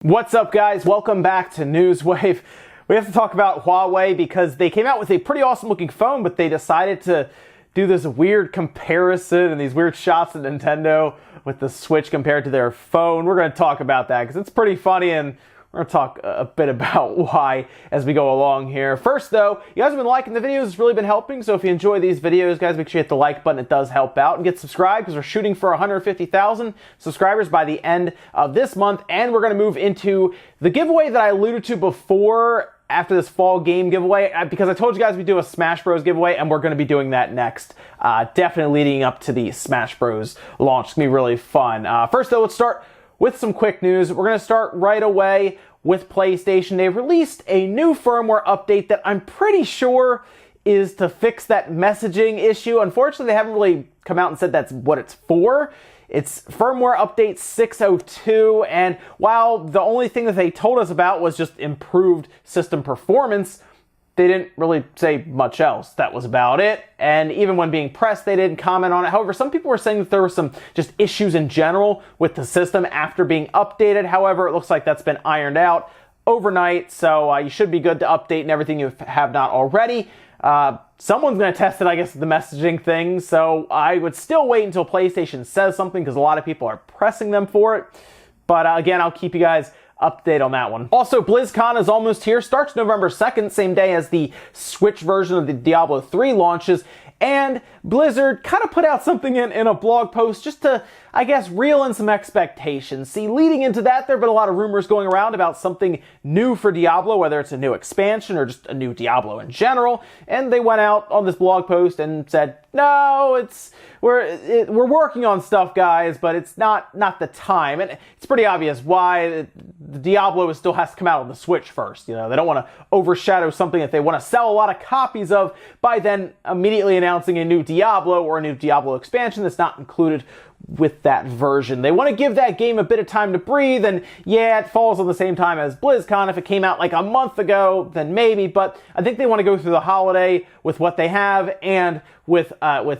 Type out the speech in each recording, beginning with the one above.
What's up, guys? Welcome back to Newswave. We have to talk about Huawei because they came out with a pretty awesome looking phone, but they decided to do this weird comparison and these weird shots of Nintendo with the Switch compared to their phone. We're going to talk about that because it's pretty funny, and we're going to talk a bit about why as we go along here. First, though, you guys have been liking the videos. It's really been helping. So if you enjoy these videos, guys, make sure you hit the like button. It does help out. And get subscribed because we're shooting for 150,000 subscribers by the end of this month. And we're going to move into the giveaway that I alluded to before after this fall game giveaway, because I told you guys we do a Smash Bros giveaway, and we're going to be doing that next. Definitely leading up to the Smash Bros launch. It's going to be really fun. First, though, let's start with some quick news. We're going to start right away with PlayStation. They've released a new firmware update that I'm pretty sure is to fix that messaging issue. Unfortunately, they haven't really come out and said that's what it's for. It's firmware update 602, and while the only thing that they told us about was just improved system performance, they didn't really say much else. That was about it. And even when being pressed, they didn't comment on it. However, some people were saying that there were some just issues in general with the system after being updated. However, it looks like that's been ironed out overnight. So you should be good to update and everything you have not already. Someone's going to test it, I guess, the messaging thing. So I would still wait until PlayStation says something because a lot of people are pressing them for it. But again, I'll keep you guys update on that one. Also, BlizzCon is almost here. Starts November 2nd, same day as the Switch version of the Diablo 3 launches. And Blizzard kind of put out something in a blog post just to, I guess, reel in some expectations. See, leading into that, there have been a lot of rumors going around about something new for Diablo, whether it's a new expansion or just a new Diablo in general. And they went out on this blog post and said, no, we're working on stuff, guys, but it's not the time. And it's pretty obvious why. The Diablo still has to come out on the Switch first. You know, they don't want to overshadow something that they want to sell a lot of copies of by then immediately announcing a new Diablo or a new Diablo expansion that's not included with that version. They want to give that game a bit of time to breathe, and yeah, it falls on the same time as BlizzCon. If it came out like a month ago, then maybe, but I think they want to go through the holiday with what they have and with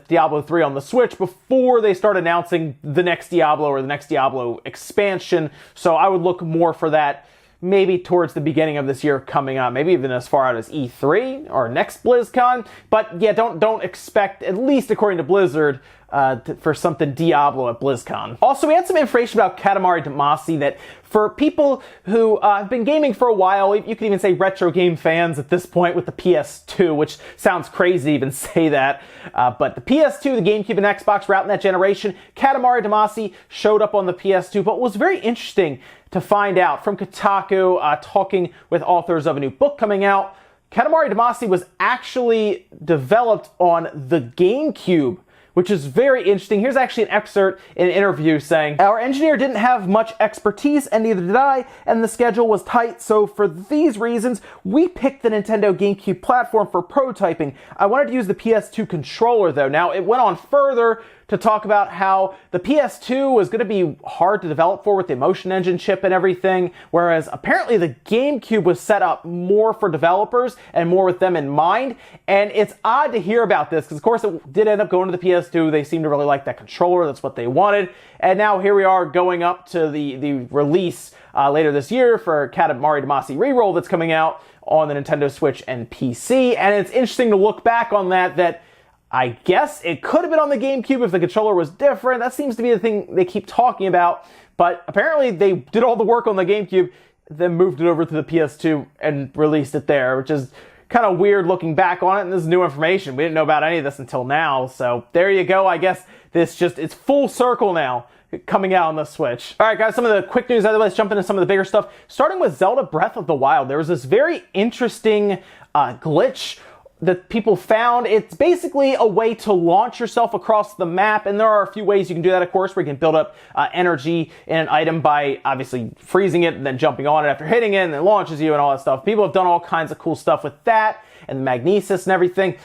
Diablo 3 on the Switch before they start announcing the next Diablo or the next Diablo expansion. So I would look more for that maybe towards the beginning of this year coming up, maybe even as far out as E3 or next BlizzCon. But yeah, don't expect, at least according to Blizzard, for something Diablo at BlizzCon. Also, we had some information about Katamari Damacy that for people who have been gaming for a while, you could even say retro game fans at this point with the PS2, which sounds crazy to even say that. But the PS2, the GameCube, and Xbox were out in that generation. Katamari Damacy showed up on the PS2, but was very interesting to find out from Kotaku, talking with authors of a new book coming out. Katamari Damacy was actually developed on the GameCube, which is very interesting. Here's actually an excerpt in an interview saying, "Our engineer didn't have much expertise, and neither did I, and the schedule was tight, so for these reasons, we picked the Nintendo GameCube platform for prototyping. I wanted to use the PS2 controller, though." Now, it went on further to talk about how the PS2 was going to be hard to develop for with the Motion Engine chip and everything, whereas apparently the GameCube was set up more for developers and more with them in mind. And it's odd to hear about this because, of course, it did end up going to the PS2. They seem to really like that controller. That's what they wanted. And now here we are going up to the release later this year for Katamari Damacy Reroll that's coming out on the Nintendo Switch and PC. And it's interesting to look back on that I guess it could have been on the GameCube if the controller was different. That seems to be the thing they keep talking about. But apparently they did all the work on the GameCube, then moved it over to the PS2 and released it there, which is kind of weird looking back on it. And this is new information. We didn't know about any of this until now. So there you go. I guess it's full circle now, coming out on the Switch. All right, guys, some of the quick news. Otherwise, jump into some of the bigger stuff. Starting with Zelda Breath of the Wild. There was this very interesting glitch that people found. It's basically a way to launch yourself across the map, and there are a few ways you can do that, of course, where you can build up energy in an item by obviously freezing it and then jumping on it after hitting it, and it launches you and all that stuff. People have done all kinds of cool stuff with that, and the magnesis and everything.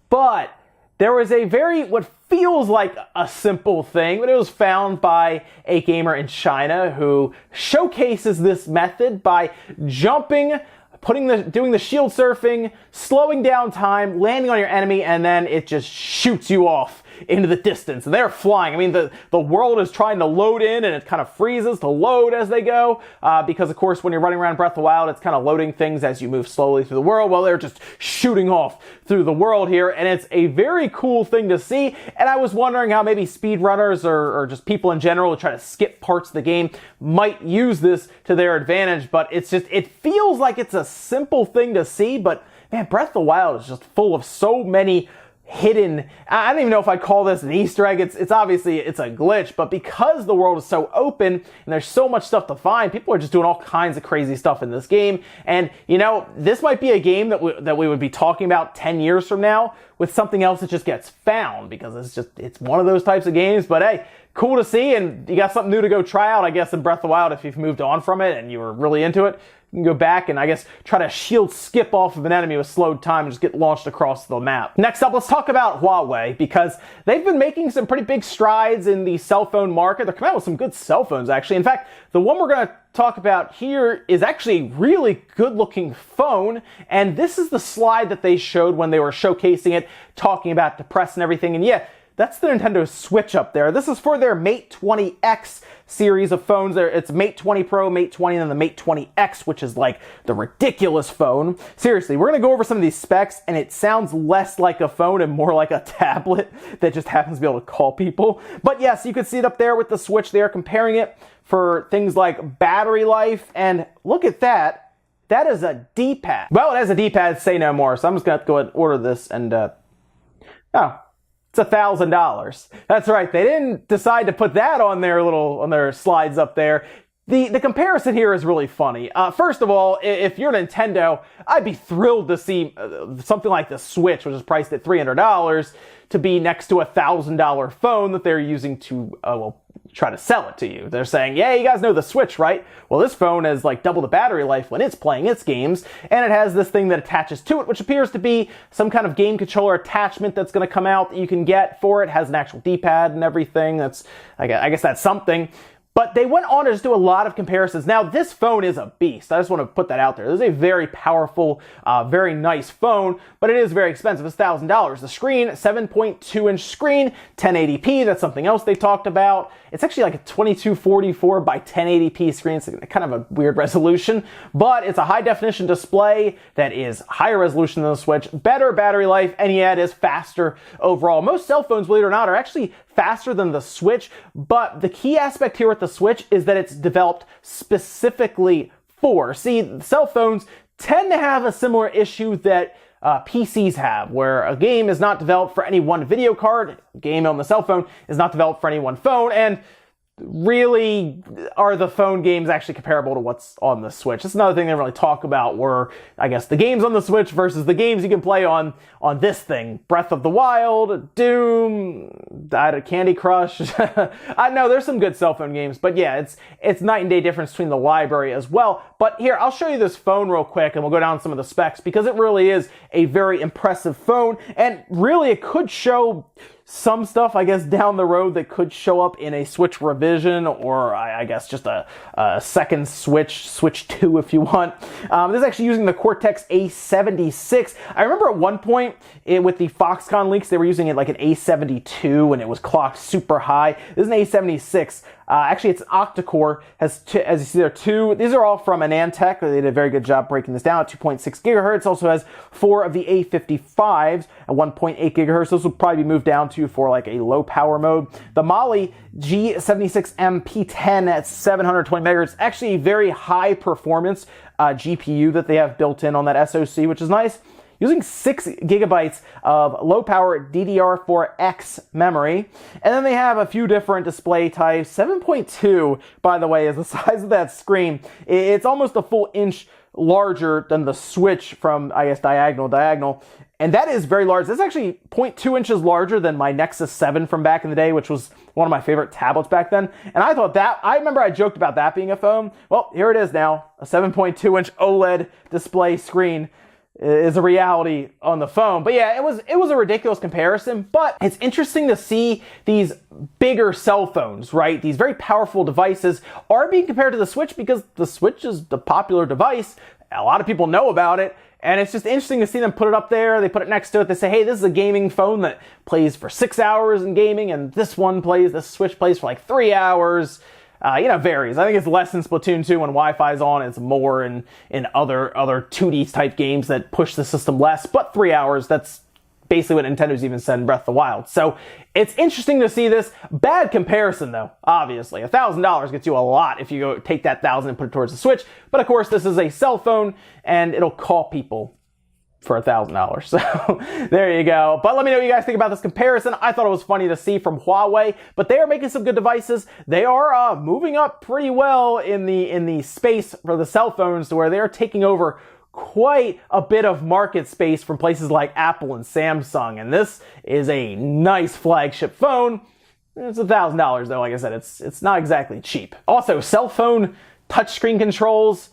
But there was what feels like a simple thing, but it was found by a gamer in China who showcases this method by jumping, doing the shield surfing, slowing down time, landing on your enemy, and then it just shoots you off into the distance, and they're flying. I mean, the world is trying to load in, and it kind of freezes to load as they go, because, of course, when you're running around Breath of the Wild, it's kind of loading things as you move slowly through the world. Well, they're just shooting off through the world here, and it's a very cool thing to see, and I was wondering how maybe speedrunners or just people in general who try to skip parts of the game might use this to their advantage, but it feels like it's a simple thing to see, but man, Breath of the Wild is just full of so many hidden, I don't even know if I'd call this an Easter egg. It's obviously, it's a glitch, but because the world is so open and there's so much stuff to find, people are just doing all kinds of crazy stuff in this game. And, you know, this might be a game that we would be talking about 10 years from now with something else that just gets found, because it's one of those types of games. But hey, cool to see, and you got something new to go try out, I guess, in Breath of the Wild. If you've moved on from it and you were really into it, you can go back and, I guess, try to shield skip off of an enemy with slowed time and just get launched across the map. Next up, let's talk about Huawei, because they've been making some pretty big strides in the cell phone market. They're coming out with some good cell phones, actually. In fact, the one we're going to talk about here is actually a really good-looking phone, and this is the slide that they showed when they were showcasing it, talking about the press and everything, and yeah, that's the Nintendo Switch up there. This is for their Mate 20X series of phones. It's Mate 20 Pro, Mate 20, and then the Mate 20X, which is like the ridiculous phone. Seriously, we're going to go over some of these specs, and it sounds less like a phone and more like a tablet that just happens to be able to call people. But yes, you can see it up there with the Switch there, comparing it for things like battery life, and look at that. That is a D-pad. Well, it has a D-pad, say no more, so I'm just going to go ahead and order this, and, oh. It's $1,000. That's right. They didn't decide to put that on their slides up there. The comparison here is really funny. First of all, if you're Nintendo, I'd be thrilled to see something like the Switch, which is priced at $300, to be next to a $1,000 phone that they're using to, try to sell it to you. They're saying, yeah, you guys know the Switch, right? Well, this phone has like double the battery life when it's playing its games, and it has this thing that attaches to it, which appears to be some kind of game controller attachment that's going to come out that you can get for it. It has an actual D-pad and everything. I guess that's something. But they went on to just do a lot of comparisons. Now, this phone is a beast. I just want to put that out there. This is a very powerful, very nice phone, but it is very expensive. It's $1,000. The screen, 7.2-inch screen, 1080p. That's something else they talked about. It's actually like a 2244 by 1080p screen. It's kind of a weird resolution, but it's a high-definition display that is higher resolution than the Switch, better battery life, and yeah, it is faster overall. Most cell phones, believe it or not, are actually faster than the Switch, but the key aspect here with the Switch is that it's developed specifically for. See, cell phones tend to have a similar issue that PCs have, where a game is not developed for any one video card, a game on the cell phone is not developed for any one phone, and really, are the phone games actually comparable to what's on the Switch? That's another thing they really talk about, where I guess the games on the Switch versus the games you can play on this thing. Breath of the Wild, Doom, Candy Crush. I know there's some good cell phone games, but yeah, it's night and day difference between the library as well. But here, I'll show you this phone real quick, and we'll go down some of the specs, because it really is a very impressive phone, and really it could show some stuff, I guess, down the road that could show up in a Switch revision, or I guess just a second Switch 2 if you want. This is actually using the Cortex A76. I remember at one point with the Foxconn leaks, they were using it like an A72 and it was clocked super high. This is an A76. Actually, it's an octa-core, as you see there, these are all from Anantech. They did a very good job breaking this down at 2.6 gigahertz. Also has 4 of the A55s at 1.8 gigahertz. Those will probably be moved down to for like a low power mode. The Mali G76M P10 at 720 megahertz, actually a very high performance GPU that they have built in on that SoC, which is nice. Using 6 gigabytes of low-power DDR4X memory. And then they have a few different display types. 7.2, by the way, is the size of that screen. It's almost a full inch larger than the Switch from, I guess, diagonal. And that is very large. That's actually 0.2 inches larger than my Nexus 7 from back in the day, which was one of my favorite tablets back then. And I thought I remember I joked about that being a phone. Well, here it is now. A 7.2-inch OLED display screen is a reality on the phone. But yeah, it was a ridiculous comparison, but it's interesting to see these bigger cell phones, right? These very powerful devices are being compared to the Switch, because the Switch is the popular device, a lot of people know about it, and it's just interesting to see them put it up there. They put it next to it. They say, hey, this is a gaming phone that plays for 6 hours in gaming, and this Switch plays for like 3 hours. Varies. I think it's less in Splatoon 2 when Wi-Fi's on. It's more in other 2D type games that push the system less, but 3 hours, that's basically what Nintendo's even said in Breath of the Wild. So it's interesting to see this. Bad comparison though, obviously. $1,000 gets you a lot if you go take that 1,000 and put it towards the Switch. But of course, this is a cell phone and it'll call people for $1,000. So there you go. But let me know what you guys think about this comparison. I thought it was funny to see from Huawei, but they are making some good devices. They are moving up pretty well in the space for the cell phones to where they are taking over quite a bit of market space from places like Apple and Samsung. And this is a nice flagship phone. It's $1,000 though. Like I said, it's not exactly cheap. Also, cell phone touchscreen controls.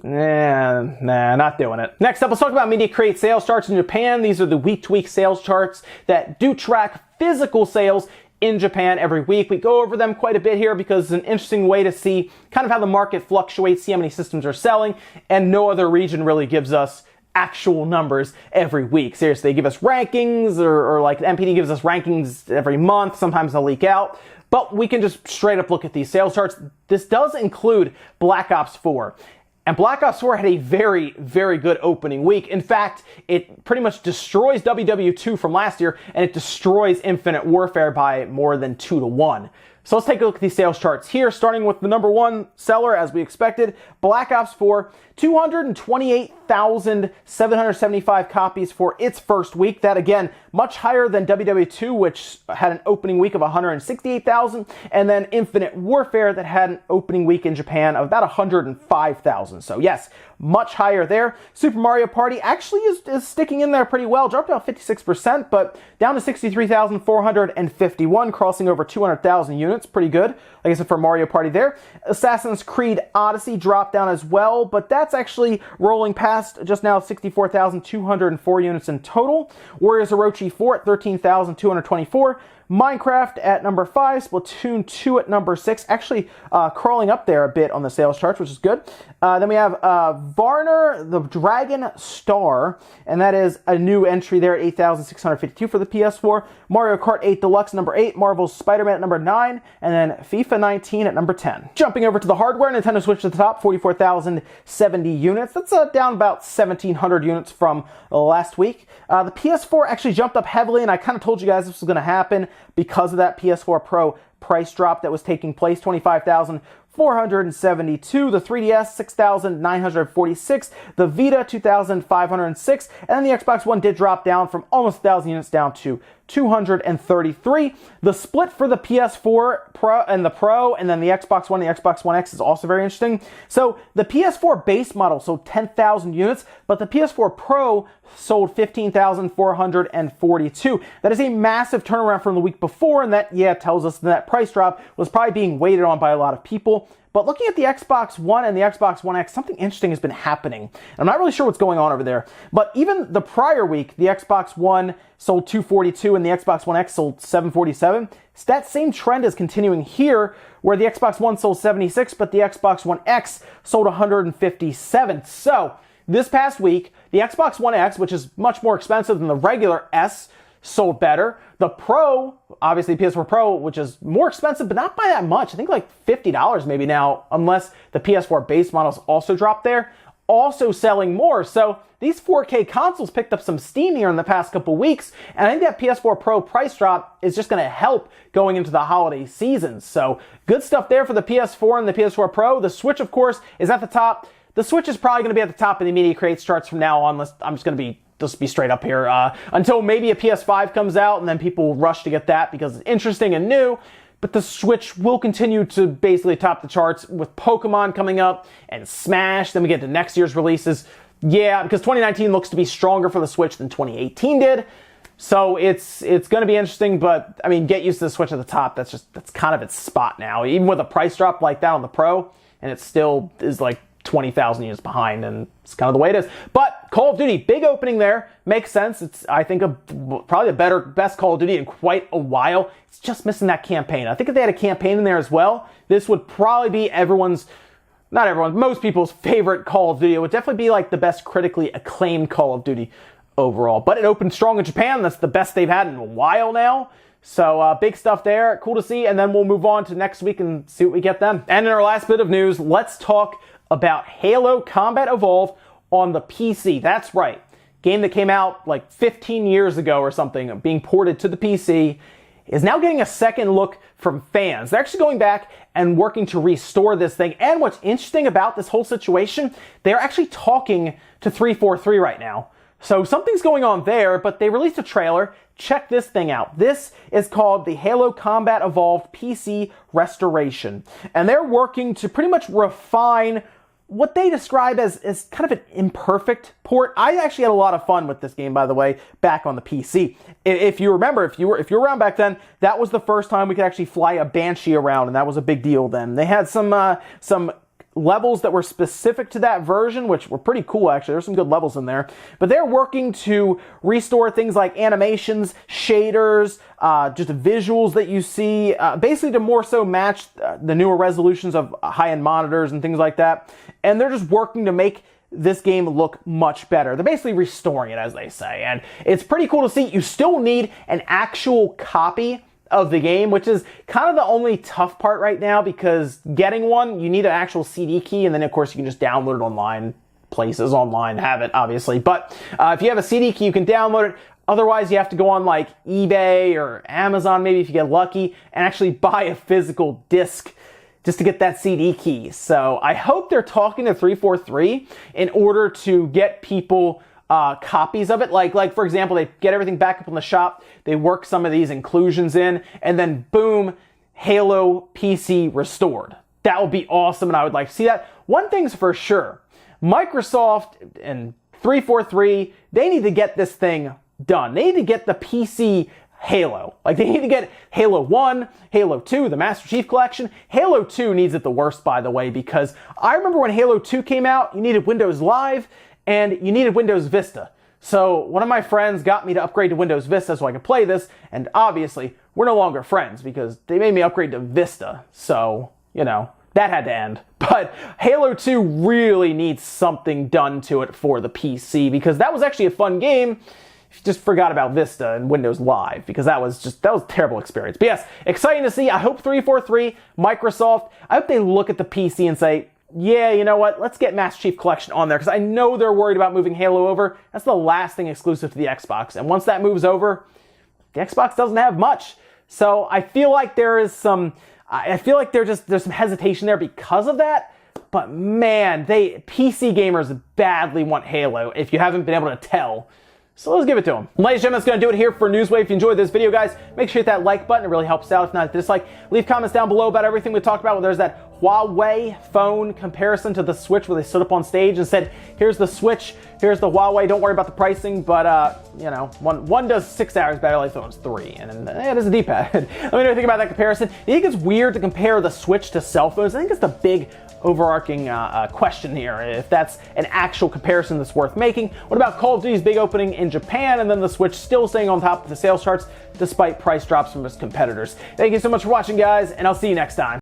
Nah, not doing it. Next up, let's talk about Media Create sales charts in Japan. These are the week-to-week sales charts that do track physical sales in Japan every week. We go over them quite a bit here because it's an interesting way to see kind of how the market fluctuates, see how many systems are selling, and no other region really gives us actual numbers every week. Seriously, they give us rankings, or like MPD gives us rankings every month. Sometimes they'll leak out. But we can just straight up look at these sales charts. This does include Black Ops 4. And Black Ops 4 had a very, very good opening week. In fact, it pretty much destroys WW2 from last year, and it destroys Infinite Warfare by more than 2-1. So let's take a look at these sales charts here, starting with the number one seller, as we expected, Black Ops 4, 228,775 copies for its first week. That, again, much higher than WW2, which had an opening week of 168,000, and then Infinite Warfare that had an opening week in Japan of about 105,000. So yes, much higher there. Super Mario Party actually is sticking in there pretty well, dropped about 56%, but down to 63,451, crossing over 200,000 units. Pretty good, like I said, for Mario Party there. Assassin's Creed Odyssey dropped down as well, but that's actually rolling past just now 64,204 units in total. Warriors Orochi 4 at 13,224. Minecraft at number 5, Splatoon 2 at number 6, actually crawling up there a bit on the sales charts, which is good. Then we have Varner the Dragon Star, and that is a new entry there at 8,652 for the PS4. Mario Kart 8 Deluxe number 8, Marvel's Spider-Man at number 9, and then FIFA 19 at number 10. Jumping over to the hardware, Nintendo Switch at the top, 44,070 units. That's down about 1,700 units from last week. The PS4 actually jumped up heavily, and I kind of told you guys this was going to happen because of that PS4 Pro price drop that was taking place, 25,472, the 3DS 6,946, the Vita 2,506, and then the Xbox One did drop down from almost 1,000 units down to 233. The split for the PS4 Pro and then the Xbox One and the Xbox One X is also very interesting. So the PS4 base model sold 10,000 units, but the PS4 Pro sold 15,442. That is a massive turnaround from the week before, and that, tells us that price drop was probably being waited on by a lot of people. But looking at the Xbox One and the Xbox One X, something interesting has been happening. I'm not really sure what's going on over there, but even the prior week, the Xbox One sold 242 and the Xbox One X sold 747. So that same trend is continuing here, where the Xbox One sold 76, but the Xbox One X sold 157. So this past week, the Xbox One X, which is much more expensive than the regular S, sold better. The Pro, obviously PS4 Pro, which is more expensive, but not by that much. I think like $50 maybe now, unless the PS4 base models also dropped there, also selling more. So these 4K consoles picked up some steam here in the past couple weeks, and I think that PS4 Pro price drop is just going to help going into the holiday season. So good stuff there for the PS4 and the PS4 Pro. The Switch, of course, is at the top. The Switch is probably going to be at the top of the Media Create charts from now on. I'm just going to be straight up here until maybe a PS5 comes out, and then people rush to get that because it's interesting and new. But the Switch will continue to basically top the charts with Pokemon coming up and Smash. Then we get to next year's releases. Yeah, because 2019 looks to be stronger for the Switch than 2018 did. So it's going to be interesting, but I mean, get used to the Switch at the top. That's kind of its spot now. Even with a price drop like that on the Pro, and it still is like 20,000 units behind, and it's kind of the way it is. But Call of Duty, big opening there, makes sense. It's, I think, probably the best Call of Duty in quite a while. It's just missing that campaign. I think if they had a campaign in there as well, this would probably be everyone's not everyone's, most people's favorite Call of Duty. It would definitely be like the best critically acclaimed Call of Duty overall. But it opened strong in Japan. That's the best they've had in a while now. So big stuff there. Cool to see. And then we'll move on to next week and see what we get then. And in our last bit of news, let's talk about Halo Combat Evolved on the PC. That's right. Game that came out like 15 years ago or something, being ported to the PC, is now getting a second look from fans. They're actually going back and working to restore this thing. And what's interesting about this whole situation, they're actually talking to 343 right now. So something's going on there, but they released a trailer. Check this thing out. This is called the Halo Combat Evolved PC Restoration. And they're working to pretty much refine what they describe as kind of an imperfect port. I actually had a lot of fun with this game, by the way, back on the PC. If you remember, if you were around back then, that was the first time we could actually fly a Banshee around, and that was a big deal then. They had some levels that were specific to that version, which were pretty cool, actually. There's some good levels in there. But they're working to restore things like animations, shaders, just visuals that you see, basically to more so match the newer resolutions of high-end monitors and things like that. And they're just working to make this game look much better. They're basically restoring it, as they say. And it's pretty cool to see. You still need an actual copy of the game, which is kind of the only tough part right now, because getting one, you need an actual CD key, and then of course you can just download it online. Places online have it, obviously. But if you have a CD key, you can download it. Otherwise, you have to go on like eBay or Amazon, maybe if you get lucky, and actually buy a physical disc just to get that CD key. So I hope they're talking to 343 in order to get people copies of it. Like for example, they get everything back up in the shop, they work some of these inclusions in, and then boom, Halo PC restored. That would be awesome, and I would like to see that. One thing's for sure, Microsoft and 343, they need to get this thing done. They need to get the PC Halo. Like, they need to get Halo 1, Halo 2, the Master Chief Collection. Halo 2 needs it the worst, by the way, because I remember when Halo 2 came out, you needed Windows Live, and you needed Windows Vista. So one of my friends got me to upgrade to Windows Vista so I could play this, and obviously we're no longer friends because they made me upgrade to Vista. So, you know, that had to end. But Halo 2 really needs something done to it for the PC, because that was actually a fun game if you just forgot about Vista and Windows Live, because that was a terrible experience. But yes, exciting to see. I hope 343, Microsoft, I hope they look at the PC and say, yeah, you know what, let's get Master Chief Collection on there, because I know they're worried about moving Halo over. That's the last thing exclusive to the Xbox, and once that moves over, the Xbox doesn't have much. So I feel like there's some hesitation there because of that, but man, PC gamers badly want Halo, if you haven't been able to tell. So let's give it to them. Ladies and gentlemen, that's going to do it here for Newswave. If you enjoyed this video, guys, make sure you hit that like button. It really helps out. If not, dislike. Leave comments down below about everything we talked about. Well, there's that Huawei phone comparison to the Switch where they stood up on stage and said, here's the Switch, here's the Huawei, don't worry about the pricing, but, you know, one does 6 hours better, like the other one's 3, and it is a D-pad. Let me know what you think about that comparison. You think it's weird to compare the Switch to cell phones? I think it's the big overarching question here, if that's an actual comparison that's worth making. What about Call of Duty's big opening in Japan, and then the Switch still staying on top of the sales charts despite price drops from its competitors? Thank you so much for watching, guys, and I'll see you next time.